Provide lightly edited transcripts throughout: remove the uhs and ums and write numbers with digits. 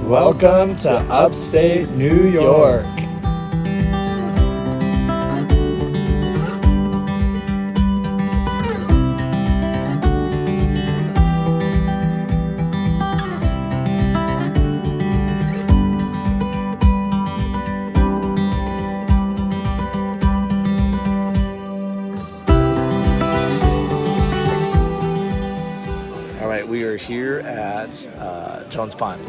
Welcome to upstate New York. All right, we are here at Jones Pond.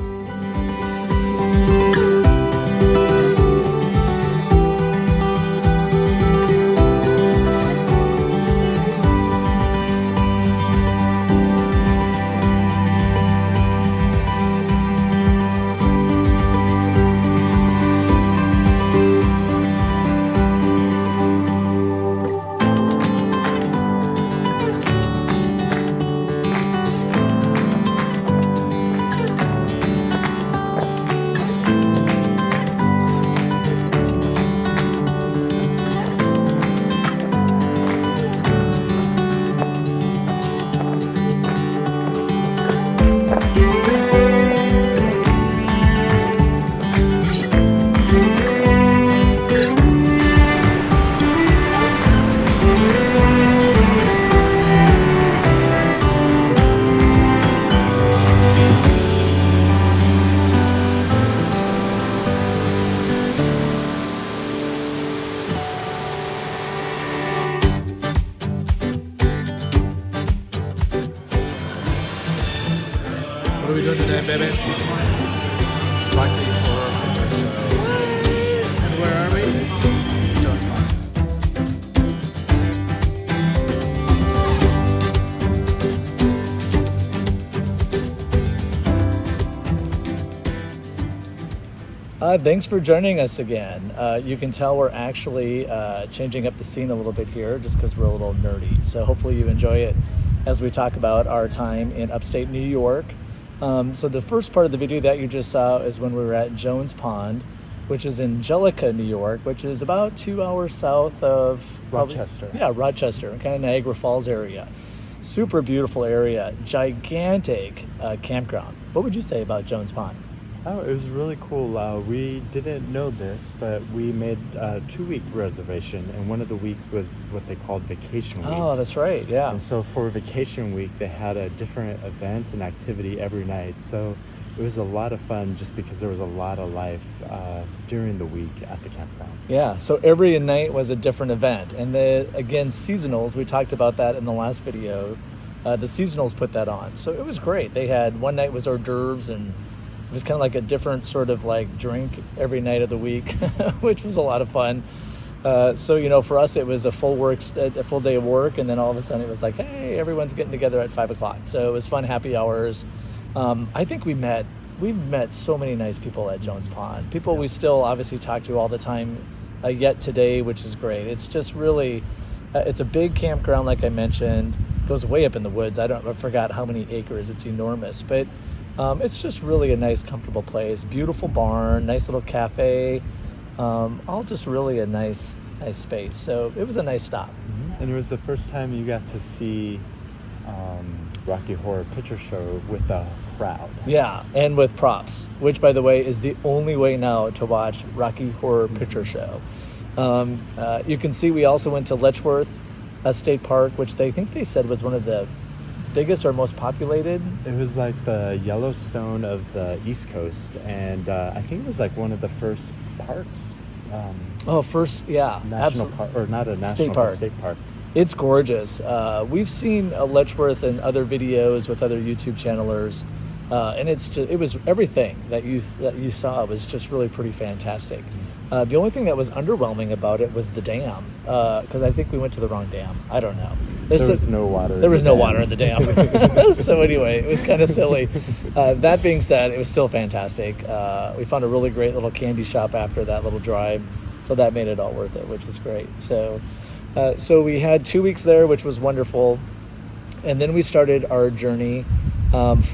What are we doing today, baby? Rocky Horror Picture Show. And where are we? Jones Pond. Thanks for joining us again. You can tell we're actually changing up the scene a little bit here just because we're a little nerdy. So hopefully you enjoy it as we talk about our time in upstate New York. So the first part of the video that you just saw is when we were at Jones Pond, which is in Angelica, New York, which is about 2 hours south of Rochester. Rochester, kind of Niagara Falls area. Super beautiful area, gigantic campground. What would you say about Jones Pond? Oh, it was really cool. We didn't know this, but we made a 2-week reservation, and one of the weeks was what they called vacation week. Oh, that's right, yeah. And so for vacation week, they had a different event and activity every night. So it was a lot of fun just because there was a lot of life during the week at the campground. Yeah, so every night was a different event. And again, seasonals, we talked about that in the last video. The seasonals put that on. So it was great. They had one night was hors d'oeuvres, and it was kind of like a different sort of like drink every night of the week, which was a lot of fun. So, for us, it was a full day of work. And then all of a sudden it was like, hey, everyone's getting together at 5 o'clock. So it was fun, happy hours. I think we've met so many nice people at Jones Pond. People we still obviously talk to all the time yet today, which is great. It's just really, it's a big campground, like I mentioned. It goes way up in the woods. I forgot how many acres. It's enormous, but it's just really a nice, comfortable place. Beautiful barn, nice little cafe, all just really a nice space. So it was a nice stop. And it was the first time you got to see Rocky Horror Picture Show with a crowd. Yeah, and with props, which, by the way, is the only way now to watch Rocky Horror Picture Show. You can see we also went to Letchworth State Park, which they said was one of the biggest or most populated. It was like the Yellowstone of the East Coast, and I think it was like one of the first parks. National park, or not a national, state park. It's gorgeous. We've seen Letchworth and other videos with other YouTube channelers, and it was everything that you saw was just really pretty fantastic. The only thing that was underwhelming about it was the dam, because I think we went to the wrong dam. I don't know. There was no water. There was no water in the dam. So anyway, it was kind of silly. That being said, it was still fantastic. We found a really great little candy shop after that little drive, so that made it all worth it, which was great. So we had 2 weeks there, which was wonderful, and then we started our journey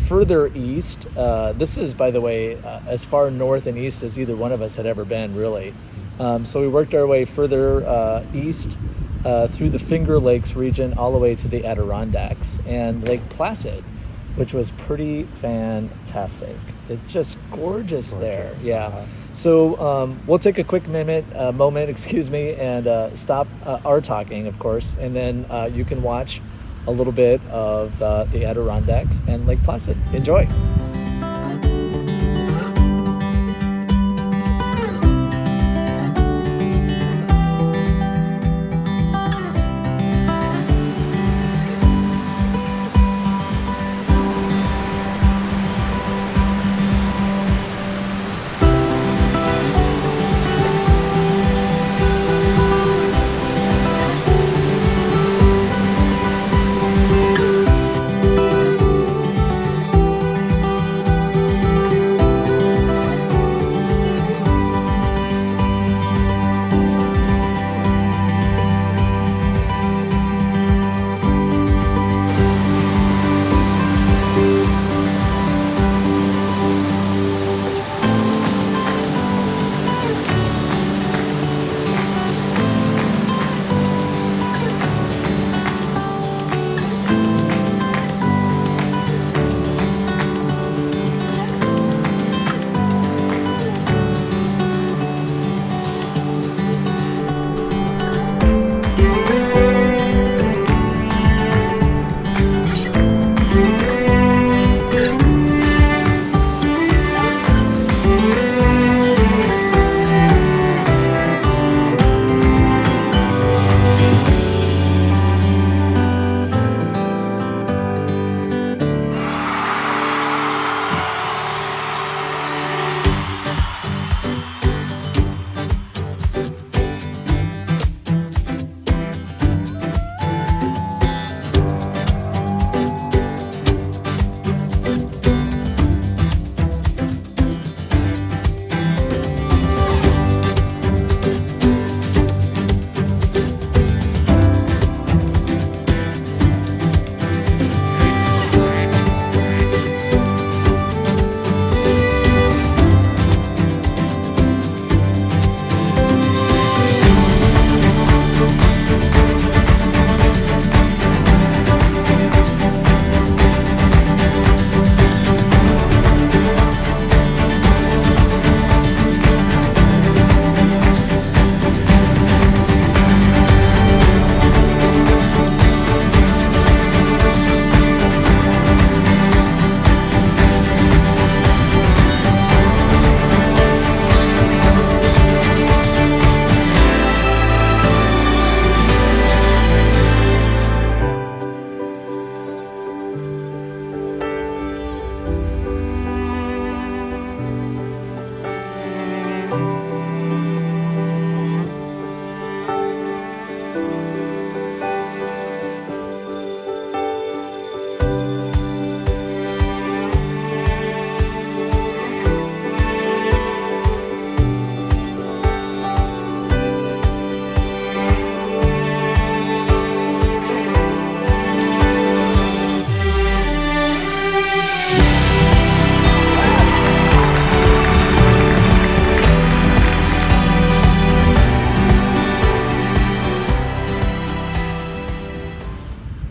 further east. This is, by the way, as far north and east as either one of us had ever been, really. So we worked our way further east through the Finger Lakes region all the way to the Adirondacks and Lake Placid, which was pretty fantastic. It's just gorgeous there. Gorgeous. Yeah. Uh-huh. So we'll take a quick moment, excuse me, and stop our talking, of course, and then you can watch a little bit of the Adirondacks and Lake Placid. Enjoy.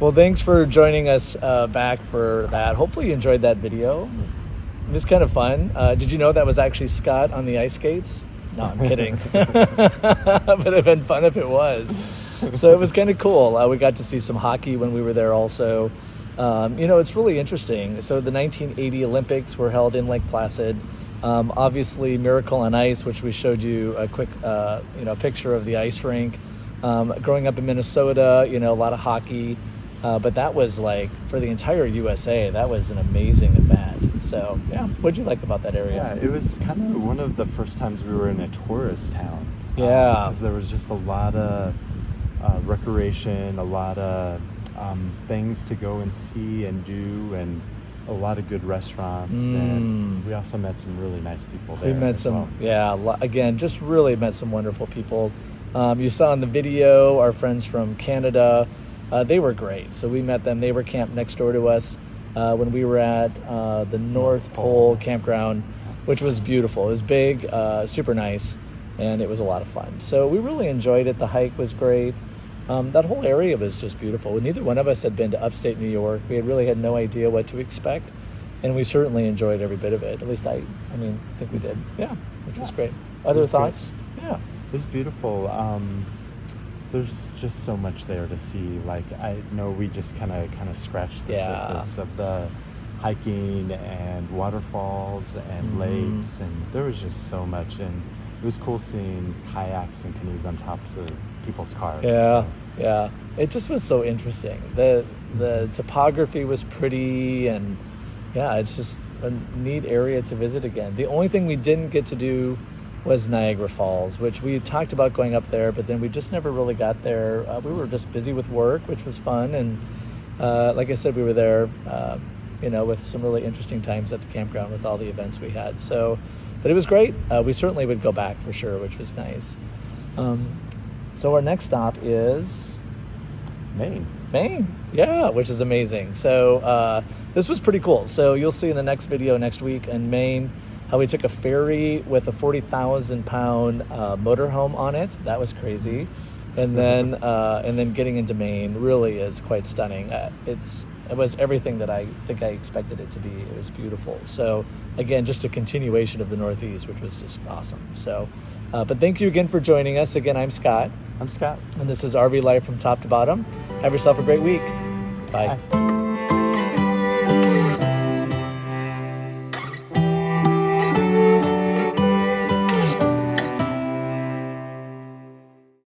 Well, thanks for joining us back for that. Hopefully you enjoyed that video. It was kind of fun. Did you know that was actually Scott on the ice skates? No, I'm kidding. But it'd been fun if it was. So it was kind of cool. We got to see some hockey when we were there also. It's really interesting. So the 1980 Olympics were held in Lake Placid. Obviously Miracle on Ice, which we showed you a quick picture of the ice rink. Growing up in Minnesota, a lot of hockey. But that was like, for the entire USA, that was an amazing event. So, yeah, what'd you like about that area? Yeah, it was kind of one of the first times we were in a tourist town. Yeah. Because there was just a lot of recreation, a lot of things to go and see and do, and a lot of good restaurants. And we also met some really nice people there. We met again, just really met some wonderful people. You saw in the video our friends from Canada. They were great. So we met them. They were camped next door to us when we were at the North Pole campground, which was beautiful. It was big, super nice, and it was a lot of fun. So we really enjoyed it. The hike was great. That whole area was just beautiful. Neither one of us had been to upstate New York. We really had no idea what to expect. and we certainly enjoyed every bit of it. At least I think we did. Yeah, which was great. Other was great. thoughts? Yeah. It's beautiful. There's just so much there to see. Like, I know we just kind of scratched the surface of the hiking and waterfalls and lakes, and there was just so much. And it was cool seeing kayaks and canoes on tops of people's cars. Yeah, yeah. It just was so interesting. The topography was pretty, and yeah, it's just a neat area to visit again. The only thing we didn't get to do was Niagara Falls, which we talked about going up there, but then we just never really got there. We were just busy with work, which was fun, and like I said, we were there, with some really interesting times at the campground with all the events we had. So, but it was great. We certainly would go back for sure, which was nice. So our next stop is Maine, yeah, which is amazing. So this was pretty cool. So you'll see in the next video next week in Maine how we took a ferry with a 40,000-pound motorhome on it. That was crazy. And then getting into Maine really is quite stunning. It was everything that I think I expected it to be. It was beautiful. So again, just a continuation of the Northeast, which was just awesome. So, but thank you again for joining us. Again, I'm Scott. I'm Scott. And this is RV Life from Top to Bottom. Have yourself a great week. Bye. Bye.